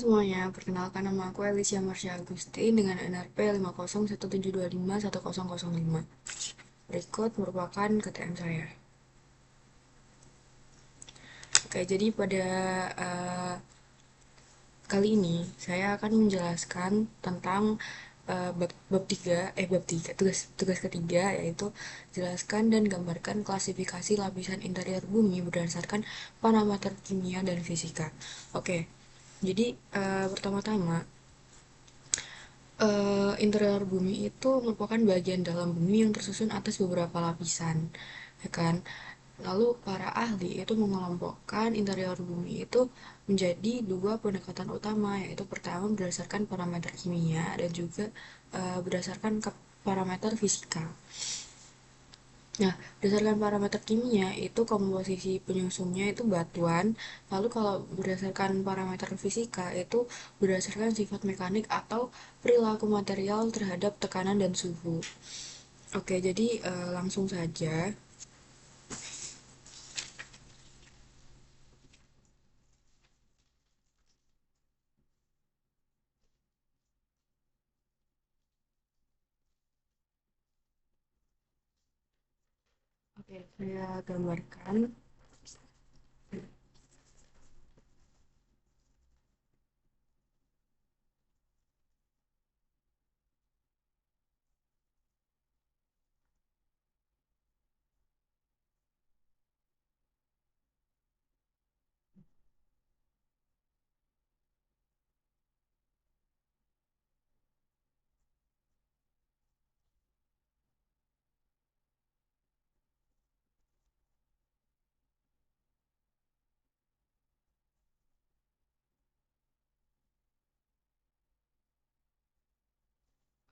Semuanya, perkenalkan nama aku Alicia Marsha Agustin dengan NRP 50172510005. Berikut merupakan KTM saya. Oke, jadi pada uh, kali ini saya akan menjelaskan tentang bab 3, tugas ketiga, yaitu jelaskan dan gambarkan klasifikasi lapisan interior bumi berdasarkan parameter kimia dan fisika. Oke, jadi pertama-tama interior bumi itu merupakan bagian dalam bumi yang tersusun atas beberapa lapisan, ya kan? Lalu para ahli itu mengelompokkan interior bumi itu menjadi dua pendekatan utama, yaitu pertama berdasarkan parameter kimia dan juga berdasarkan parameter fisika. Nah, berdasarkan parameter kimia itu komposisi penyusunnya itu batuan. Lalu kalau berdasarkan parameter fisika itu berdasarkan sifat mekanik atau perilaku material terhadap tekanan dan suhu. Oke, jadi langsung saja. Oke, saya gambarkan.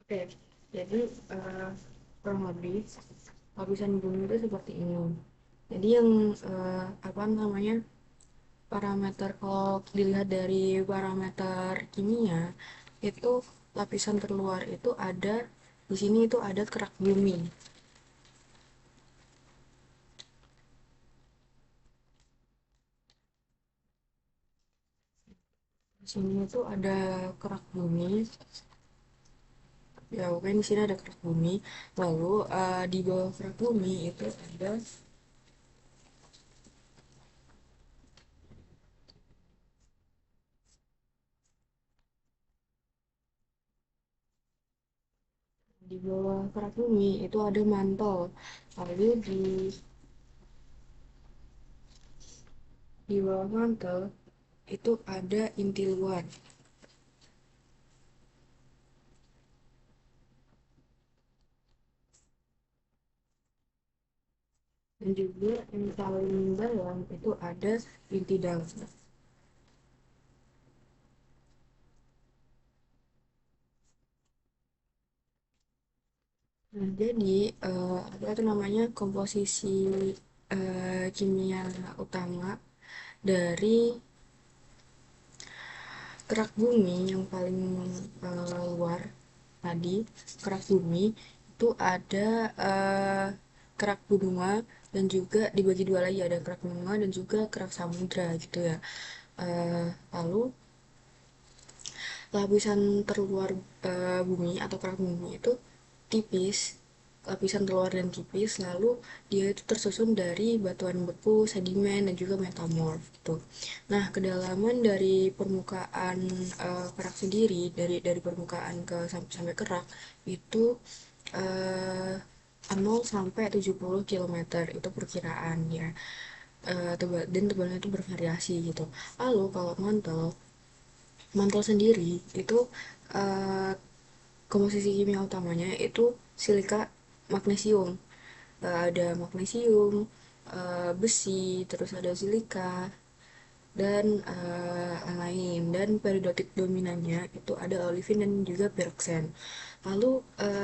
Oke, jadi eh, kurang lebih lapisan bumi itu seperti ini. Jadi yang apa namanya, parameter, kalau dilihat dari parameter kimia itu lapisan terluar itu ada di sini, itu ada kerak bumi. Di sini itu ada kerak bumi. Ya, oke, di sini ada kerak bumi. Lalu di bawah kerak bumi itu ada, di bawah kerak bumi itu ada mantel. Lalu di bawah mantel itu ada inti luar. Dan juga yang paling dalam itu ada inti dalam. Nah, jadi apa itu namanya, komposisi kimia utama dari kerak bumi yang paling luar tadi, kerak bumi itu ada kerak benua, dan juga dibagi dua lagi, ada kerak benua dan juga kerak samudra gitu ya. Lalu lapisan terluar bumi atau kerak bumi itu tipis, lapisan terluar dan tipis, lalu dia itu tersusun dari batuan beku, sedimen, dan juga metamorf gitu. Nah, kedalaman dari permukaan kerak sendiri, dari permukaan ke sampai kerak itu eh, 0 sampai 70 km itu perkiraan ya. Dan tebalnya itu bervariasi gitu. Lalu kalau mantel, mantel sendiri itu eh, komposisi kimia utamanya itu silika magnesium. Ada magnesium, besi, terus ada silika, dan lain. Dan periodic dominannya itu ada olivin dan juga piroxen. Lalu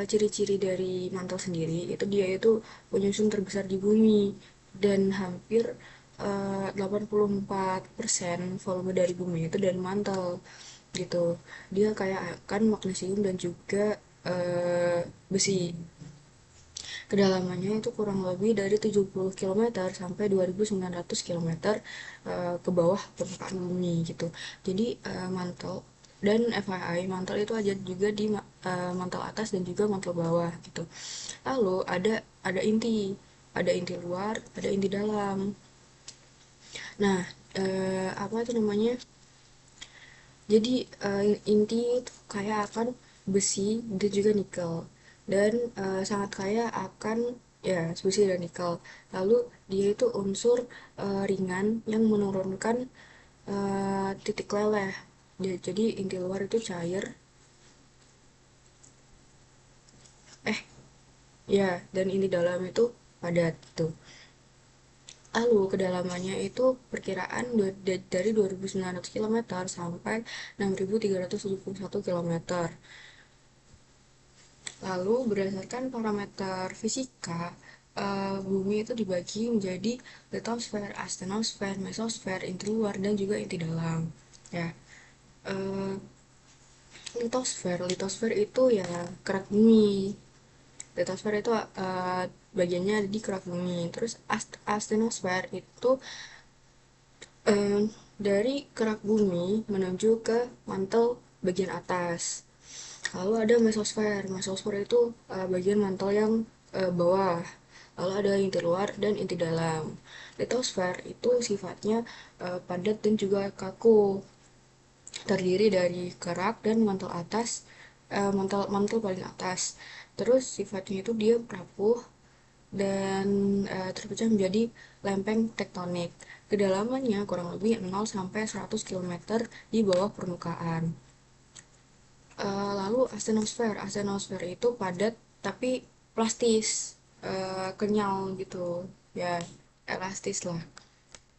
ciri-ciri dari mantel sendiri itu dia itu penyusun terbesar di bumi, dan hampir 84% volume dari bumi itu dari mantel gitu. Dia kayak kan magnesium dan juga besi. Kedalamannya itu kurang lebih dari 70 km sampai 2.900 km ke bawah permukaan bumi gitu. Jadi mantel dan FYI mantel itu ada juga di mantel atas dan juga mantel bawah gitu. Lalu ada inti luar, ada inti dalam. Nah, apa itu namanya? Jadi inti itu kaya akan besi dan juga nikel dan sangat kaya akan ya besi dan nikel. Lalu dia itu unsur ringan yang menurunkan titik leleh. Jadi inti luar itu cair, eh ya dan inti dalam itu padat tuh. Lalu kedalamannya itu perkiraan dari 2.900 km sampai 6.371 km. Lalu berdasarkan parameter fisika, bumi itu dibagi menjadi litosfer, astenosfer, mesosfer, inti luar dan juga inti dalam. Ya, eh, litosfer itu ya kerak bumi. Litosfer itu bagiannya ada di kerak bumi. Terus astenosfer itu eh, dari kerak bumi menuju ke mantel bagian atas. Lalu ada mesosfer. Mesosfer itu bagian mantel yang bawah. Lalu ada inti luar dan inti dalam. Litosfer itu sifatnya padat dan juga kaku. Terdiri dari kerak dan mantel atas, mantel mantel paling atas. Terus sifatnya itu dia rapuh dan terpecah menjadi lempeng tektonik. Kedalamannya kurang lebih 0 sampai 100 km di bawah permukaan. Lalu astenosfer itu padat tapi plastis, kenyal gitu ya, elastis lah.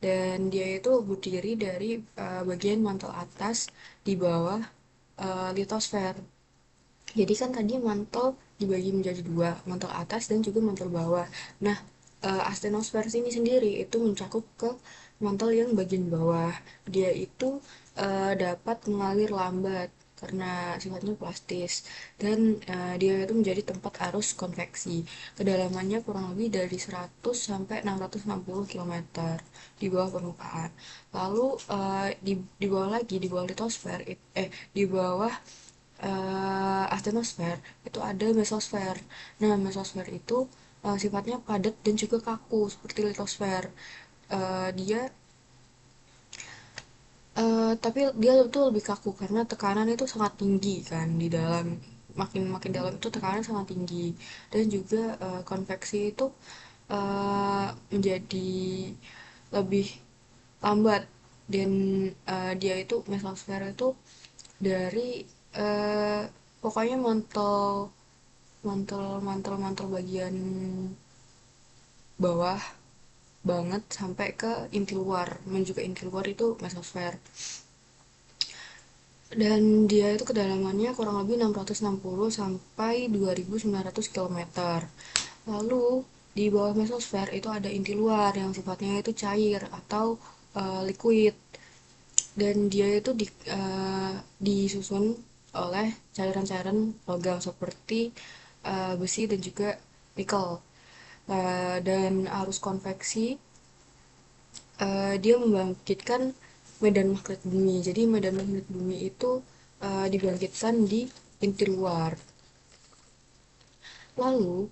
Dan dia itu berdiri dari bagian mantel atas di bawah litosfer. Jadi kan tadi mantel dibagi menjadi dua, mantel atas dan juga mantel bawah. Nah, astenosfer ini sendiri itu mencakup ke mantel yang bagian bawah. Dia itu dapat mengalir lambat karena sifatnya plastis dan dia itu menjadi tempat arus konveksi. Kedalamannya kurang lebih dari 100 sampai 660 km di bawah permukaan. Lalu di bawah lagi di bawah litosfer di bawah astenosfer itu ada mesosfer. Nah, mesosfer itu sifatnya padat dan juga kaku seperti litosfer. Dia tapi dia tuh lebih kaku karena tekanan itu sangat tinggi kan di dalam, makin makin dalam itu tekanan sangat tinggi dan juga konveksi itu menjadi lebih lambat dan dia itu mesosfer itu dari eh, pokoknya mantel mantel mantel mantel bagian bawah banget sampai ke inti luar, menuju ke inti luar itu mesosfer. Dan dia itu kedalamannya kurang lebih 660 sampai 2.900 km. Lalu di bawah mesosfer itu ada inti luar yang sifatnya itu cair atau liquid dan dia itu disusun oleh cairan-cairan logam seperti besi dan juga nikel. Dan arus konveksi dia membangkitkan medan magnet bumi. Jadi medan magnet bumi itu dibangkitkan di inti luar. Lalu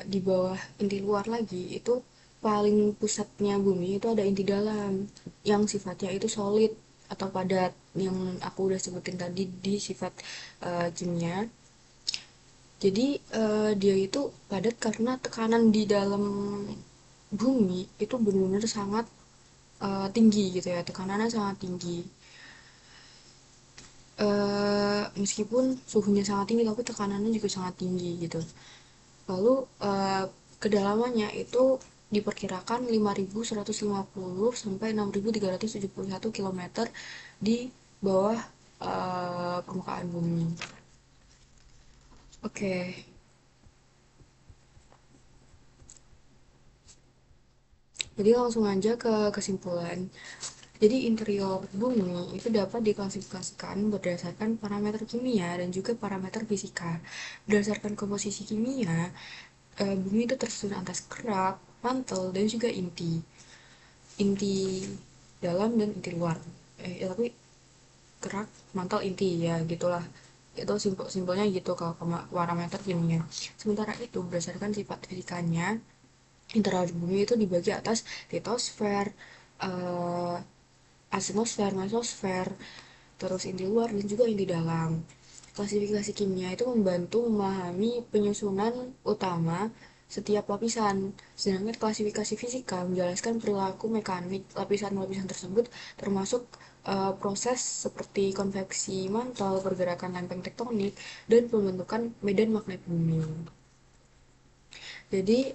di bawah inti luar lagi itu paling pusatnya bumi itu ada inti dalam yang sifatnya itu solid atau padat yang aku udah sebutin tadi di sifat kimia. Jadi dia itu padat karena tekanan di dalam bumi itu benar-benar sangat tinggi gitu ya, tekanannya sangat tinggi. Meskipun suhunya sangat tinggi tapi tekanannya juga sangat tinggi gitu. Lalu kedalamannya itu diperkirakan 5.150 sampai 6.371 km di bawah permukaan bumi. Oke, jadi langsung aja ke kesimpulan. Jadi interior bumi itu dapat diklasifikasikan berdasarkan parameter kimia dan juga parameter fisika. Berdasarkan komposisi kimia, bumi itu tersusun atas kerak, mantel, dan juga inti. Inti dalam dan inti luar. Ya tapi kerak, mantel, inti ya gitulah. Itu simpelnya gitu kalau parameter kimia. Sementara itu berdasarkan sifat fisikanya, interior bumi itu dibagi atas litosfer, eh, asthenosfer, mesosfer, terus inti luar dan juga inti dalam. Klasifikasi kimia itu membantu memahami penyusunan utama setiap lapisan, sedangkan klasifikasi fisika menjelaskan perilaku mekanik lapisan-lapisan tersebut, termasuk proses seperti konveksi mantel, pergerakan lempeng tektonik, dan pembentukan medan magnet bumi. Jadi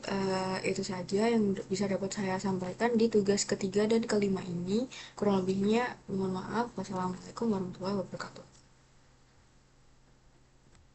itu saja yang bisa dapat saya sampaikan di tugas ketiga dan kelima ini. Kurang lebihnya mohon maaf. Wassalamualaikum warahmatullahi wabarakatuh.